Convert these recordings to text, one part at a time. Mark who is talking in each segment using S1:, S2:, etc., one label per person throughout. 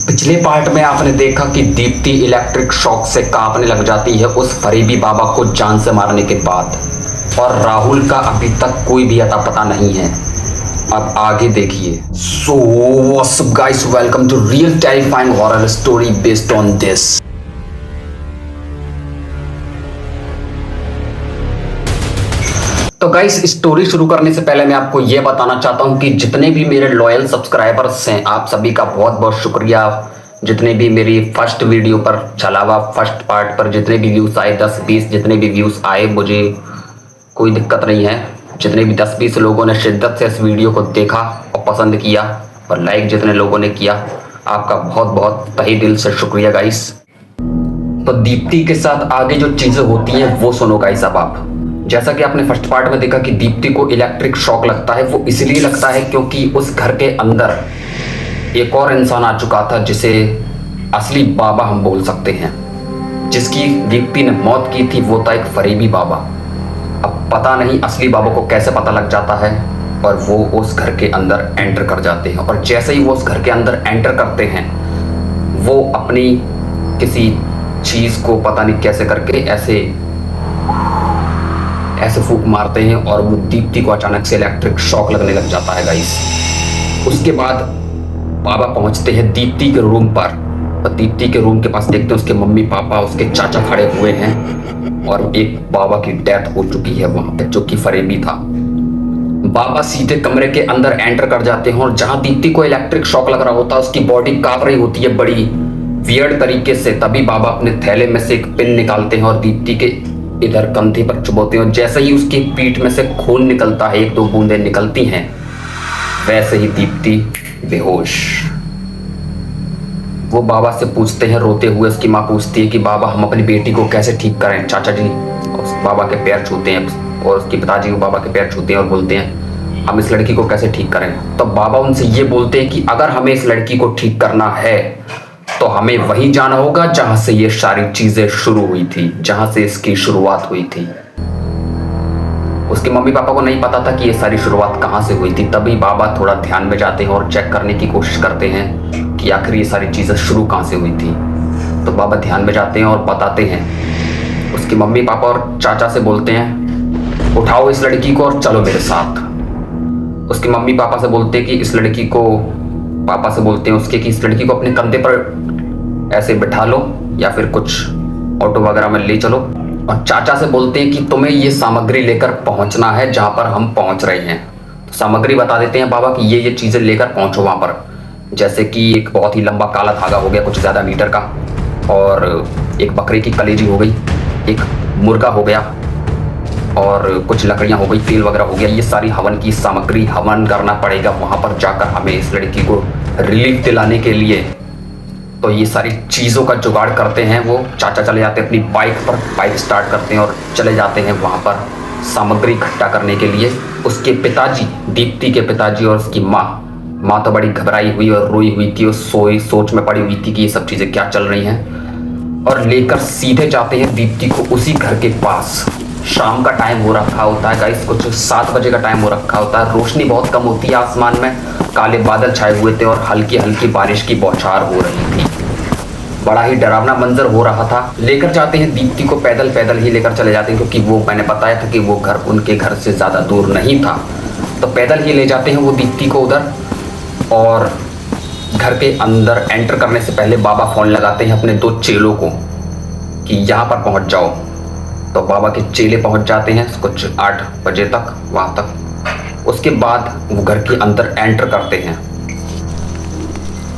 S1: पिछले पार्ट में आपने देखा कि दीप्ति इलेक्ट्रिक शॉक से कांपने लग जाती है उस फरीबी बाबा को जान से मारने के बाद, और राहुल का अभी तक कोई भी अता पता नहीं है। अब आगे देखिए। So what's up guys, welcome to real terrifying horror story based on this. तो गाइस, स्टोरी शुरू करने से पहले मैं आपको यह बताना चाहता हूं कि जितने भी मेरे लॉयल सब्सक्राइबर्स हैं, आप सभी का बहुत बहुत शुक्रिया। जितने भी मेरी फर्स्ट वीडियो पर चला हुआ फर्स्ट पार्ट पर जितने भी व्यूज आए, 10-20 जितने भी व्यूज आए, मुझे कोई दिक्कत नहीं है। जितने भी 10-20 लोगों ने शिद्दत से इस वीडियो को देखा और पसंद किया, और लाइक जितने लोगों ने किया, आपका बहुत बहुत तहे दिल से शुक्रिया गाइस। तो दीप्ति के साथ आगे जो चीजें होती हैं वो सुनो गाइस। अब आप जैसा कि आपने फर्स्ट पार्ट में देखा कि दीप्ति को इलेक्ट्रिक शॉक लगता है, वो इसलिए लगता है क्योंकि उस घर के अंदर एक और इंसान आ चुका था जिसे असली बाबा हम बोल सकते हैं। जिसकी दीप्ति ने मौत की थी वो था एक फरीबी बाबा। अब पता नहीं असली बाबा को कैसे पता लग जाता है, और वो उस घर के अंदर एंटर कर जाते हैं। और जैसे ही वो उस घर के अंदर एंटर करते हैं, वो अपनी किसी चीज़ को पता नहीं कैसे करके ऐसे फूंक मारते हैं, और वो दीप्ति को अचानक से इलेक्ट्रिक शॉक लगने लग जाता है गाइस। उसके बाद बाबा पहुंचते हैं दीप्ति के रूम पर, और दीप्ति के रूम के पास देखते हैं उसके मम्मी पापा, उसके चाचा खड़े हुए हैं, और एक बाबा की डेथ हो चुकी है वहां पे, जो कि फरेबी था। बाबा सीधे कमरे के अंदर एंटर कर जाते हैं, और जहां दीप्ति को इलेक्ट्रिक शॉक लग रहा होता है, उसकी बॉडी कांप रही होती है बड़ी वियर्ड तरीके से। तभी बाबा अपने थैले में से एक पिन निकालते हैं और दीप्ति के इधर कंधे पर चुभोते हैं, और जैसे ही उसकी पीठ में से खून निकलता है, 1-2 बूंदें निकलती हैं, वैसे ही दीप्ति बेहोश। वो बाबा से पूछते हैं रोते हुए, उसकी माँ पूछती है कि बाबा हम अपनी बेटी को कैसे ठीक करें। चाचा जी उस बाबा के पैर छूते हैं, और उसके पिताजी वो बाबा के पैर छूते हैं और बोलते हैं हम इस लड़की को कैसे ठीक करें। तो बाबा उनसे ये बोलते हैं कि अगर हमें इस लड़की को ठीक करना है तो हमें वहीं जाना होगा जहां से ये सारी चीजें शुरू हुई थी, जहां से इसकी शुरुआत हुई थी। उसके मम्मी पापा को नहीं पता था कि ये सारी शुरुआत कहां से हुई थी। तभी बाबा थोड़ा ध्यान में जाते हैं और चेक करने की कोशिश करते हैं कि आखिर ये सारी चीजें शुरू कहां से हुई थी। तो बाबा ध्यान में जाते हैं और बताते हैं। उसके मम्मी पापा और चाचा से बोलते हैं उठाओ इस लड़की को और चलो मेरे साथ। उसके मम्मी पापा से बोलते हैं कि इस लड़की को, पापा से बोलते हैं उसके कि इस लड़की को अपने कंधे पर ऐसे बिठा लो या फिर कुछ ऑटो वगैरह में ले चलो। और चाचा से बोलते हैं कि तुम्हें ये सामग्री लेकर पहुंचना है जहां पर हम पहुंच रहे हैं। तो सामग्री बता देते हैं बाबा कि ये चीजें लेकर पहुंचो वहां पर, जैसे कि एक बहुत ही लंबा काला धागा हो गया, कुछ ज्यादा मीटर का, और एक बकरे की कलेजी हो गई, एक मुर्गा हो गया, और कुछ लकड़ियां हो गई, तेल वगैरह हो गया। ये सारी हवन की सामग्री, हवन करना पड़ेगा वहां पर जाकर हमें इस लड़की को रिलीफ दिलाने के लिए। तो ये सारी चीज़ों का जुगाड़ करते हैं। वो चाचा चले जाते हैं अपनी बाइक पर, बाइक स्टार्ट करते हैं और चले जाते हैं वहाँ पर सामग्री इकट्ठा करने के लिए। उसके पिताजी, दीप्ति के पिताजी और उसकी माँ तो बड़ी घबराई हुई और रोई हुई थी, और सोच में पड़ी हुई थी कि ये सब चीज़ें क्या चल रही हैं, और लेकर सीधे जाते हैं दीप्ति को उसी घर के पास। शाम का टाइम हो रखा होता है गाइस, कुछ 7 बजे का टाइम हो रखा होता है। रोशनी बहुत कम होती है, आसमान में काले बादल छाए हुए थे और हल्की हल्की बारिश की बौछार हो रही थी। बड़ा ही डरावना मंजर हो रहा था। लेकर जाते हैं दीप्ति को, पैदल ही लेकर चले जाते हैं, क्योंकि वो मैंने बताया था कि वो घर उनके घर से ज़्यादा दूर नहीं था। तो पैदल ही ले जाते हैं वो दीप्ति को उधर। और घर के अंदर एंटर करने से पहले बाबा फ़ोन लगाते हैं अपने 2 चेलों को कि यहाँ पर पहुँच जाओ। तो बाबा के चेले पहुँच जाते हैं कुछ 8 बजे तक वहाँ तक। उसके बाद वो घर के अंदर एंटर करते हैं।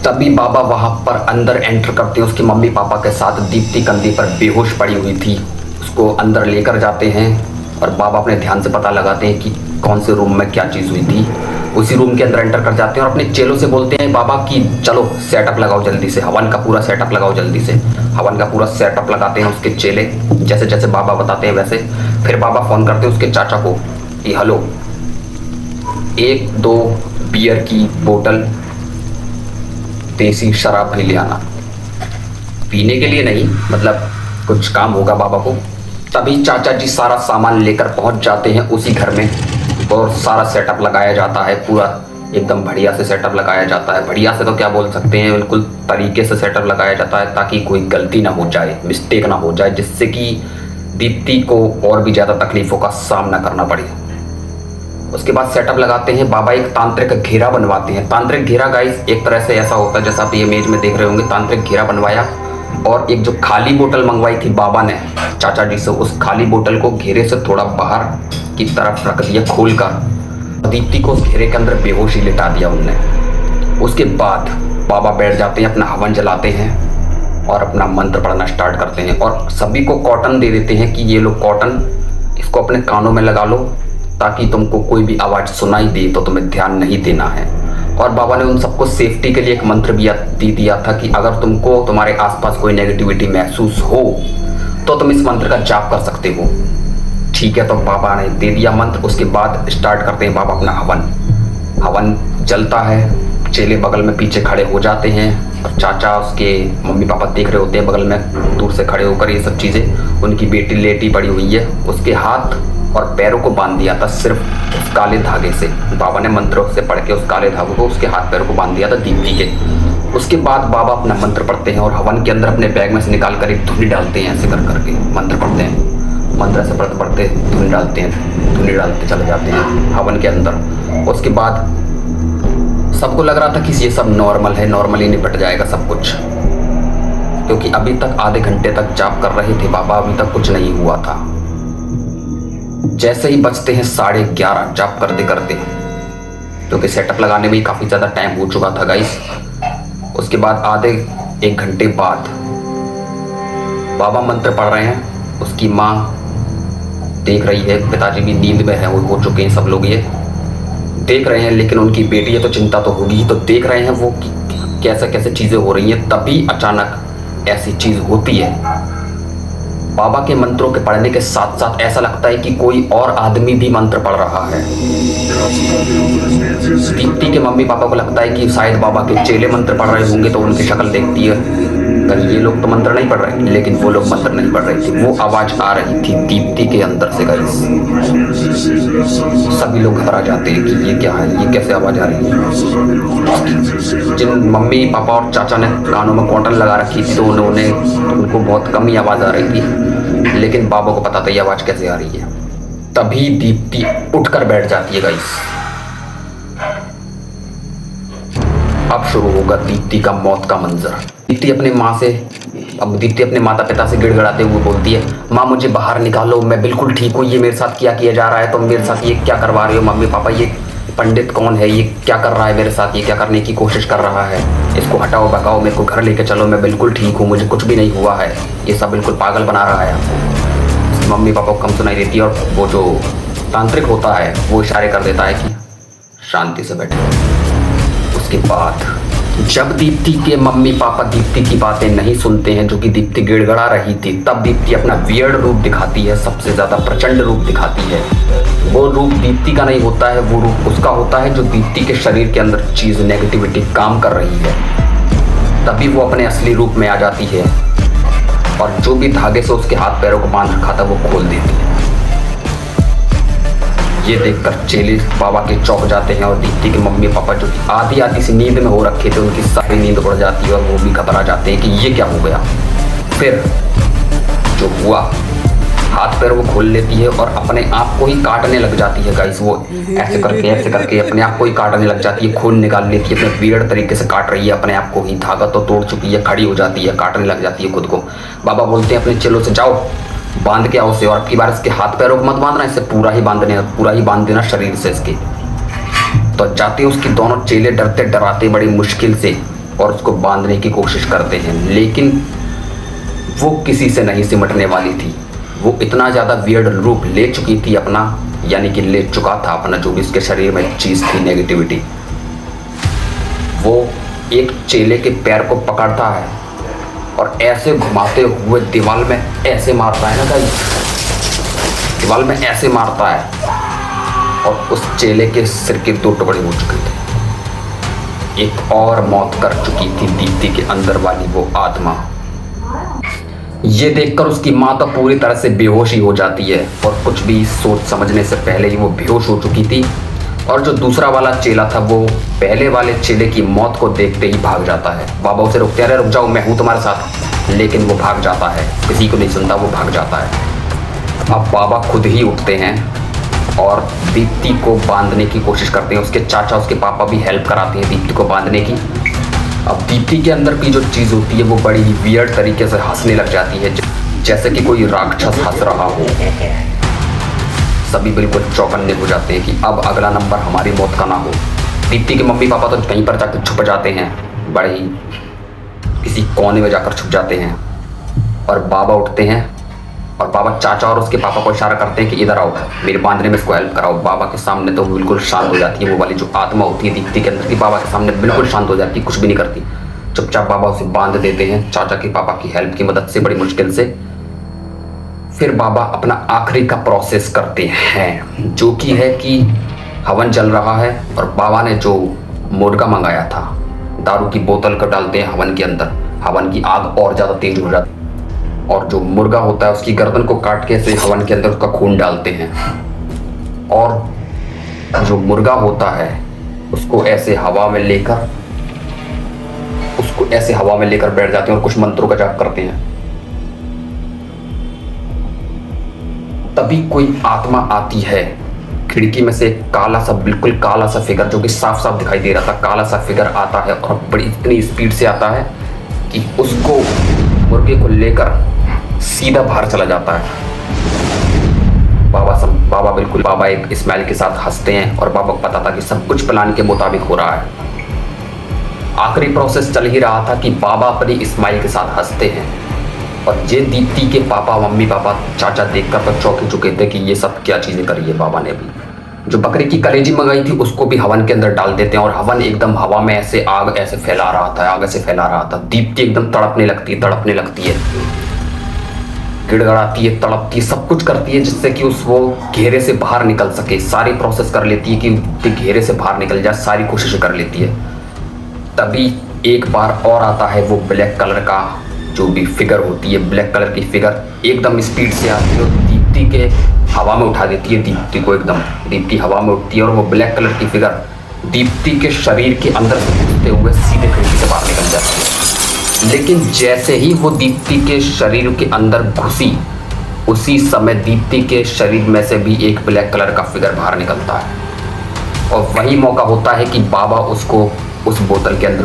S1: तभी बाबा वहाँ पर अंदर एंटर करते हैं उसके मम्मी पापा के साथ। दीप्ति कंधे पर बेहोश पड़ी हुई थी, उसको अंदर लेकर जाते हैं, और बाबा अपने ध्यान से पता लगाते हैं कि कौन से रूम में क्या चीज़ हुई थी। उसी रूम के अंदर एंटर कर जाते हैं और अपने चेलों से बोलते हैं बाबा कि चलो सेटअप लगाओ जल्दी से, हवन का पूरा सेटअप लगाओ जल्दी से। हवन का पूरा सेटअप लगाते हैं उसके चेले, जैसे जैसे बाबा बताते हैं वैसे। फिर बाबा फ़ोन करते हैं उसके चाचा को कि हेलो, 1-2 बियर की बोतल देसी शराब भी ले आना, पीने के लिए नहीं, मतलब कुछ काम होगा बाबा को। तभी चाचा जी सारा सामान लेकर पहुंच जाते हैं उसी घर में, और सारा सेटअप लगाया जाता है, पूरा एकदम बढ़िया से सेटअप लगाया जाता है। बढ़िया से तो क्या बोल सकते हैं, बिल्कुल तरीके से सेटअप लगाया जाता है ताकि कोई गलती ना हो जाए, मिस्टेक ना हो जाए, जिससे कि दीप्ति को और भी ज़्यादा तकलीफ़ों का सामना करना पड़े। उसके बाद सेटअप लगाते हैं, बाबा एक तांत्रिक घेरा बनवाते हैं। तांत्रिक घेरा गाइस एक तरह से ऐसा होता है जैसा आप ये इमेज में देख रहे होंगे। तांत्रिक घेरा बनवाया और एक जो खाली बोतल मंगवाई थी बाबा ने चाचा जी से, उस खाली बोतल को घेरे से थोड़ा बाहर की तरफ रख दिया खोल कर। दीप्ति को उस घेरे के अंदर बेहोशी लिटा दिया उनने। उसके बाद बाबा बैठ जाते हैं, अपना हवन जलाते हैं और अपना मंत्र पढ़ना स्टार्ट करते हैं और सभी को कॉटन दे देते हैं कि ये लो कॉटन, इसको अपने कानों में लगा लो ताकि तुमको कोई भी आवाज़ सुनाई दे तो तुम्हें ध्यान नहीं देना है। और बाबा ने उन सबको सेफ्टी के लिए एक मंत्र भी दे दिया था कि अगर तुमको तुम्हारे आसपास कोई नेगेटिविटी महसूस हो तो तुम इस मंत्र का जाप कर सकते हो। ठीक है, तो बाबा ने दे दिया मंत्र। उसके बाद स्टार्ट करते हैं बाबा अपना हवन। हवन जलता है, चेले बगल में पीछे खड़े हो जाते हैं और चाचा उसके मम्मी पापा देख रहे होते हैं बगल में दूर से खड़े होकर ये सब चीज़ें। उनकी बेटी लेटी पड़ी हुई है, उसके हाथ और पैरों को बांध दिया था सिर्फ उस काले धागे से। बाबा ने मंत्रों से पढ़ के उस काले धागे को उसके हाथ पैरों को बांध दिया था दीप्ति के। उसके बाद बाबा अपना मंत्र पढ़ते हैं और हवन के अंदर अपने बैग में से निकाल कर एक धुनी डालते हैं। ऐसे कर करके मंत्र पढ़ते हैं, मंत्र से पढ़ते पढ़ते धुनी डालते हैं, धुनी डालते चले जाते हैं हवन के अंदर। उसके बाद सबको लग रहा था कि ये सब नॉर्मल है, नॉर्मली निपट जाएगा सब कुछ, क्योंकि अभी तक आधे घंटे तक जाप कर रहे थे बाबा, अभी तक कुछ नहीं हुआ था। जैसे ही बजते हैं 11:30 जाप करते करते, क्योंकि सेटअप लगाने में ही काफ़ी ज़्यादा टाइम हो चुका था गाइस। उसके बाद आधे 1 घंटे बाद बाबा मंत्र पढ़ रहे हैं, उसकी माँ देख रही है, पिताजी भी नींद में है, वो हो चुके हैं सब लोग, ये देख रहे हैं। लेकिन उनकी बेटी है तो चिंता तो होगी ही, तो देख रहे हैं वो कैसे कैसे चीज़ें हो रही हैं। तभी अचानक ऐसी चीज़ होती है, बाबा के मंत्रों के पढ़ने के साथ साथ ऐसा लगता है कि कोई और आदमी भी मंत्र पढ़ रहा है। दीप्ति के मम्मी पापा को लगता है कि शायद बाबा के चेले मंत्र पढ़ रहे होंगे, तो उनकी शक्ल देखती है ये लोग तो मंत्र नहीं पढ़ रहे, लेकिन वो लोग मंत्र नहीं पढ़ रहे थे। वो आवाज़ आ रही थी दीप्ति के अंदर से गाइस। सभी लोग घबरा जाते हैं कि ये क्या है, ये कैसे आवाज़ आ रही है। जिन मम्मी पापा और चाचा ने कानों में कॉटन लगा रखी थी तो उनको बहुत कम ही आवाज़ आ रही थी, लेकिन बाबा को पता था ये आवाज़ कैसे आ रही है। तभी दीप्ति उठकर बैठ जाती है गाइस। अब शुरू होगा दीप्ति का मौत का मंजर। दीप्ति अपने माता पिता से गिड़गिड़ाते हुए बोलती है, माँ मुझे बाहर निकालो, मैं बिल्कुल ठीक हूँ, ये मेरे साथ क्या किया जा रहा है, तुम मेरे साथ ये क्या करवा रहे हो मम्मी पापा, ये पंडित कौन है, ये क्या कर रहा है मेरे साथ, ये क्या करने की कोशिश कर रहा है, इसको हटाओ भगाओ, मेरे को घर लेके चलो, मैं बिल्कुल ठीक हूँ, मुझे कुछ भी नहीं हुआ है, ये सब बिल्कुल पागल बना रहा है आपको। मम्मी पापा को कम सुनाई देती है और वो जो तांत्रिक होता है वो इशारे कर देता है कि शांति से बैठे। उसके बाद जब दीप्ति के मम्मी पापा दीप्ति की बातें नहीं सुनते हैं, जो कि दीप्ति गिड़गड़ा रही थी, तब दीप्ति अपना वियर्ड रूप दिखाती है, सबसे ज़्यादा प्रचंड रूप दिखाती है। वो रूप दीप्ति का नहीं होता है, वो रूप उसका होता है जो दीप्ति के शरीर के अंदर चीज़ नेगेटिविटी काम कर रही है। तभी वो अपने असली रूप में आ जाती है और जो भी धागे से उसके हाथ पैरों को बांध रखा था वो खोल देती है। ये देखकर चेले बाबा के चौंक जाते हैं और दीप्ति के मम्मी पापा जो आधी सी नींद में हो रखे थे, उनकी सारी नींद उड़ जाती है और वो भी घबरा जाते हैं कि ये क्या हो गया। फिर जो हुआ, हाथ पैर वो खोल लेती है और अपने आप को ही काटने लग जाती है गाइस। वो ऐसे करके अपने आप को ही काटने लग जाती है, खून निकाल लेती है, अपने वियर्ड तरीके से काट रही है अपने आप को ही। धागा तो तोड़ चुकी है, खड़ी हो जाती है, काटने लग जाती है खुद को। बाबा बोलते हैं अपने चेलों से, जाओ बांध के आओ उसे, और अब की बार इसके हाथ पैरों को मत बांधना, इसे पूरा ही बांध देना शरीर से इसके। तो जाते उसके दोनों चेले डरते डराते बड़ी मुश्किल से और उसको बांधने की कोशिश करते हैं, लेकिन वो किसी से नहीं सिमटने वाली थी। वो इतना ज़्यादा वियर्ड रूप ले चुकी थी अपना, यानी कि ले चुका था अपना जो भी उसके शरीर में चीज़ थी नेगेटिविटी। वो एक चेले के पैर को पकड़ता है और ऐसे घुमाते हुए दीवार में ऐसे मारता है ना गाइस, दीवार में ऐसे मारता है और उस चेले के सिर के 2 टुकड़े हो चुके थे। एक और मौत कर चुकी थी दीप्ति के अंदर वाली वो आत्मा। ये देखकर उसकी माँ तो पूरी तरह से बेहोश ही हो जाती है और कुछ भी सोच समझने से पहले ही वो बेहोश हो चुकी थी। और जो दूसरा वाला चेला था वो पहले वाले चेले की मौत को देखते ही भाग जाता है। बाबा उसे रोकते हैं, अरे रुक जाओ, मैं हूँ तुम्हारे साथ, लेकिन वो भाग जाता है, किसी को नहीं सुनता, वो भाग जाता है। अब बाबा खुद ही उठते हैं और दीप्ति को बांधने की कोशिश करते हैं। उसके चाचा, उसके पापा भी हेल्प कराते हैं दीप्ति को बांधने की। अब दीप्ति के अंदर की जो चीज़ होती है वो बड़ी ही वियर्ड तरीके से हंसने लग जाती है, जैसे कि कोई राक्षस हंस रहा हो। सभी बिल्कुल चौकन्ने हो जाते हैं कि अब अगला नंबर हमारी मौत का ना हो। दीप्ति के मम्मी पापा तो कहीं पर जाकर छुप जाते हैं, बड़े ही किसी कोने में जाकर छुप जाते हैं। और बाबा उठते हैं और बाबा चाचा और उसके पापा को इशारा करते हैं कि इधर आओ, मेरे बांधने में इसको हेल्प कराओ। बाबा के सामने तो बिल्कुल शांत हो जाती है, वो वाली जो आत्मा होती है दीप्ति के अंदर की, बाबा के सामने बिल्कुल शांत हो जाती है, कुछ भी नहीं करती। चुपचाप बाबा उसे बांध देते हैं चाचा के पापा की हेल्प की मदद से, बड़ी मुश्किल से। फिर बाबा अपना आखिरी का प्रोसेस करते हैं, जो कि है कि हवन जल रहा है और बाबा ने जो मुर्गा मंगाया था, दारू की बोतल को डालते हैं हवन के अंदर। हवन की आग और ज़्यादा तेज हो जाती है और जो मुर्गा होता है उसकी गर्दन को काट के ऐसे हवन के अंदर उसका खून डालते हैं। और जो मुर्गा होता है उसको ऐसे हवा में लेकर बैठ जाते हैं और कुछ मंत्रों का जाप करते हैं। तभी कोई आत्मा आती है खिड़की में से, काला सा, बिल्कुल काला सा फिगर, जो कि साफ साफ दिखाई दे रहा था, काला सा फिगर आता है और बड़ी इतनी स्पीड से आता है कि उसको, मुर्गे को लेकर सीधा बाहर चला जाता है। बाबा एक स्माइल के साथ हंसते हैं और बाबा को पता था कि सब कुछ प्लान के मुताबिक हो रहा है। आखिरी प्रोसेस चल ही रहा था कि बाबा अपनी स्माइल के साथ हंसते हैं और ये दीप्ति के पापा, मम्मी पापा, चाचा देखकर तो चौंक चुके थे कि ये सब क्या चीज़ें करी है बाबा ने भी। जो बकरी की कलेजी मंगाई थी उसको भी हवन के अंदर डाल देते हैं और हवन एकदम हवा में ऐसे आग ऐसे फैला रहा था। दीप्ति एकदम तड़पने लगती है, गिड़गड़ाती है, तड़पती है, सब कुछ करती है जिससे कि वो घेरे से बाहर निकल सके। सारी प्रोसेस कर लेती है कि घेरे से बाहर निकल जाए, सारी कोशिश कर लेती है। तभी एक बार और आता है वो ब्लैक कलर का जो भी फिगर होती है, ब्लैक कलर की फिगर एकदम स्पीड से आती है और दीप्ति के हवा में उठा देती है दीप्ति को। एकदम दीप्ति हवा में उठती है और वो ब्लैक कलर की फिगर दीप्ति के शरीर के अंदर से घुसते हुए सीधे खिड़की से बाहर निकल जाती है। लेकिन जैसे ही वो दीप्ति के शरीर के अंदर घुसी, उसी समय दीप्ति के शरीर में से भी एक ब्लैक कलर का फिगर बाहर निकलता है और वही मौका होता है कि बाबा उसको उस बोतल के अंदर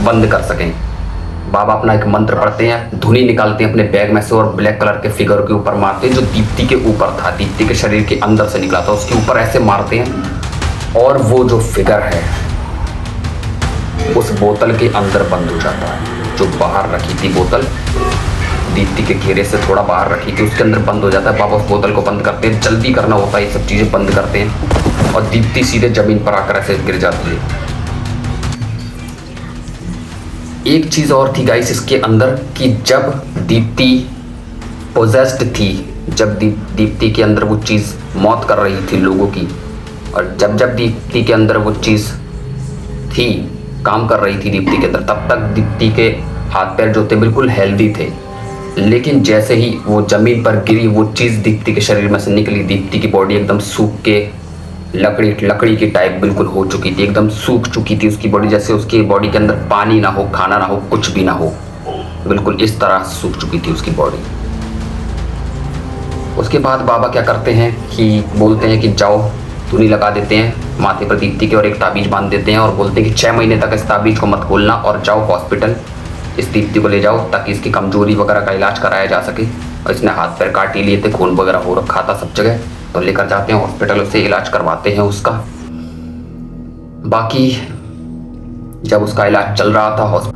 S1: बंद कर सकें। बाबा अपना एक मंत्र पढ़ते हैं, धुनी निकालते हैं अपने बैग में से और ब्लैक कलर के फिगर के ऊपर मारते हैं जो दीप्ति के ऊपर था, दीप्ति के शरीर के अंदर से निकला था, उसके ऊपर ऐसे मारते हैं और वो जो फिगर है उस बोतल के अंदर बंद हो जाता है। जो बाहर रखी थी बोतल, दीप्ति के घेरे से थोड़ा बाहर रखी थी, उसके अंदर बंद हो जाता है। बाबा उस बोतल को बंद करते हैं, जल्दी करना होता है, ये सब चीज़ें बंद करते हैं और दीप्ति सीधे जमीन पर आकर ऐसे गिर जाती है। एक चीज़ और थी गाइस इसके अंदर कि जब दीप्ति पोजेस्ड थी, जब दीप्ति के अंदर वो चीज़ मौत कर रही थी लोगों की, और जब दीप्ति के अंदर वो चीज़ थी, काम कर रही थी दीप्ति के अंदर, तब तक दीप्ति के हाथ पैर जो थे बिल्कुल हेल्दी थे। लेकिन जैसे ही वो ज़मीन पर गिरी, वो चीज़ दीप्ति के शरीर में से निकली, दीप्ति की बॉडी एकदम सूख के लकड़ी की टाइप बिल्कुल हो चुकी थी, एकदम सूख चुकी थी उसकी बॉडी, जैसे उसकी बॉडी के अंदर पानी ना हो, खाना ना हो, कुछ भी ना हो, बिल्कुल इस तरह सूख चुकी थी उसकी बॉडी। उसके बाद बाबा क्या करते हैं कि बोलते हैं कि जाओ, धुनी लगा देते हैं माथे पर दीप्ति के और एक ताबीज़ बांध देते हैं और बोलते हैं कि 6 महीने तक इस ताबीज़ को मत खोलना और जाओ हॉस्पिटल, इस दीप्ति को ले जाओ ताकि इसकी कमजोरी वगैरह का इलाज कराया जा सके। और इसने हाथ पैर काट ही लिए थे, खून वगैरह हो रखा था सब जगह, तो लेकर जाते हैं हॉस्पिटल, उससे इलाज करवाते हैं उसका। बाकी जब उसका इलाज चल रहा था,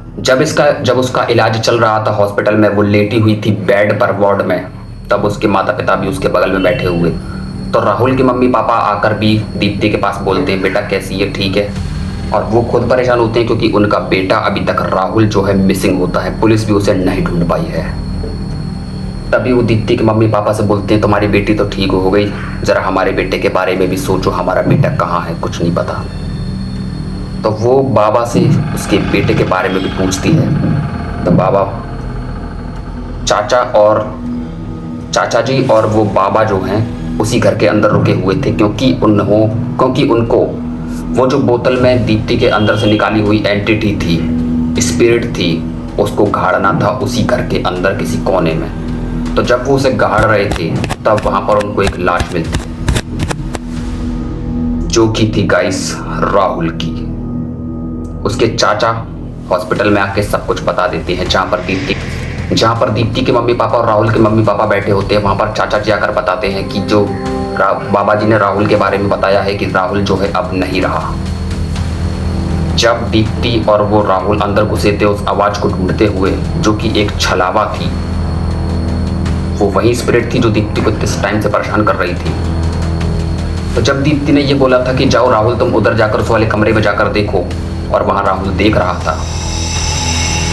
S1: जब उसका इलाज चल रहा था हॉस्पिटल में, वो लेटी हुई थी बेड पर वार्ड में, तब उसके माता पिता भी उसके बगल में बैठे हुए। तो राहुल के मम्मी पापा आकर भी दीप्ति के पास बोलते हैं बेटा कैसी है, ठीक है। और वो खुद परेशान होते हैं क्योंकि उनका बेटा अभी तक राहुल जो है मिसिंग होता है, पुलिस भी उसे नहीं ढूंढ पाई है। तभी वो दीप्ति के मम्मी पापा से बोलते हैं तुम्हारी बेटी तो ठीक हो गई, ज़रा हमारे बेटे के बारे में भी सोचो, हमारा बेटा कहाँ है, कुछ नहीं पता। तो वो बाबा से उसके बेटे के बारे में भी पूछती है। तो बाबा, चाचा जी और वो बाबा जो हैं उसी घर के अंदर रुके हुए थे, क्योंकि उनको वो जो बोतल में दीप्ति के अंदर से निकाली हुई एंटिटी थी, स्पिरिट थी, उसको गाड़ना था उसी घर के अंदर किसी कोने में। तो जब वो उसे गाड़ रहे थे तब वहां पर उनको एक लाश मिलती, जो कि थी गाइस राहुल की। उसके चाचा हॉस्पिटल में आके सब कुछ बता देते हैं। जहाँ पर दीप्ति के मम्मी पापा और राहुल के मम्मी पापा बैठे होते हैं, वहां पर चाचा जी आकर बताते हैं कि जो बाबा जी ने राहुल के बारे में बताया है कि राहुल जो है अब नहीं रहा। जब दीप्ति और वो राहुल अंदर घुसे थे उस आवाज को ढूंढते हुए, जो कि एक छलावा थी, वो वही स्पिरिट थी जो दीप्ति को इस टाइम से परेशान कर रही थी। तो जब दीप्ति ने ये बोला था कि जाओ राहुल तुम उधर जाकर उस वाले कमरे में जाकर देखो, और वहां राहुल देख रहा था,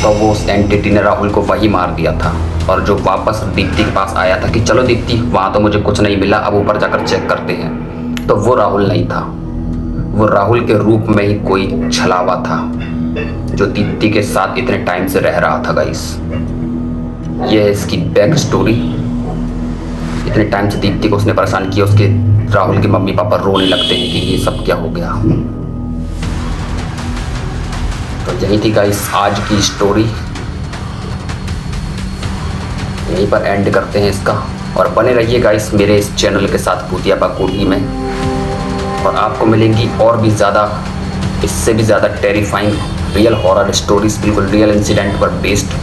S1: तो वो उस एंटिटी ने राहुल को वही मार दिया था। और जो वापस दीप्ति के पास आया था कि चलो दीप्ति, वहां तो मुझे कुछ नहीं मिला, अब ऊपर जाकर चेक करते हैं, तो वो राहुल नहीं था। वो राहुल के रूप में ही कोई छलावा था जो दीप्ति के साथ इतने टाइम से रह रहा था गाइस। ये है इसकी बैक स्टोरी। इतने टाइम से दीप्ति को उसने परेशान किया, उसके राहुल के मम्मी पापा रोने लगते हैं कि ये सब क्या हो गया। तो यही थी गाइस आज की स्टोरी, यहीं पर एंड करते हैं इसका। और बने रहिए गाइस मेरे इस चैनल के साथ भूतिया पाकोठी में, और आपको मिलेंगी और भी ज़्यादा, इससे भी ज़्यादा टेरिफाइंग रियल हॉरर स्टोरीज, बिल्कुल रियल इंसिडेंट पर बेस्ड।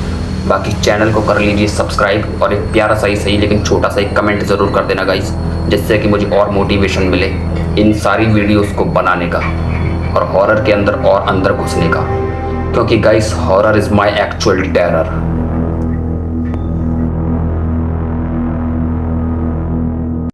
S1: बाकी चैनल को कर लीजिए सब्सक्राइब, और एक प्यारा सही लेकिन छोटा सा एक कमेंट ज़रूर कर देना गाइस, जिससे कि मुझे और मोटिवेशन मिले इन सारी वीडियोस को बनाने का और हॉरर के अंदर और अंदर घुसने का, क्योंकि guys horror is my actual terror.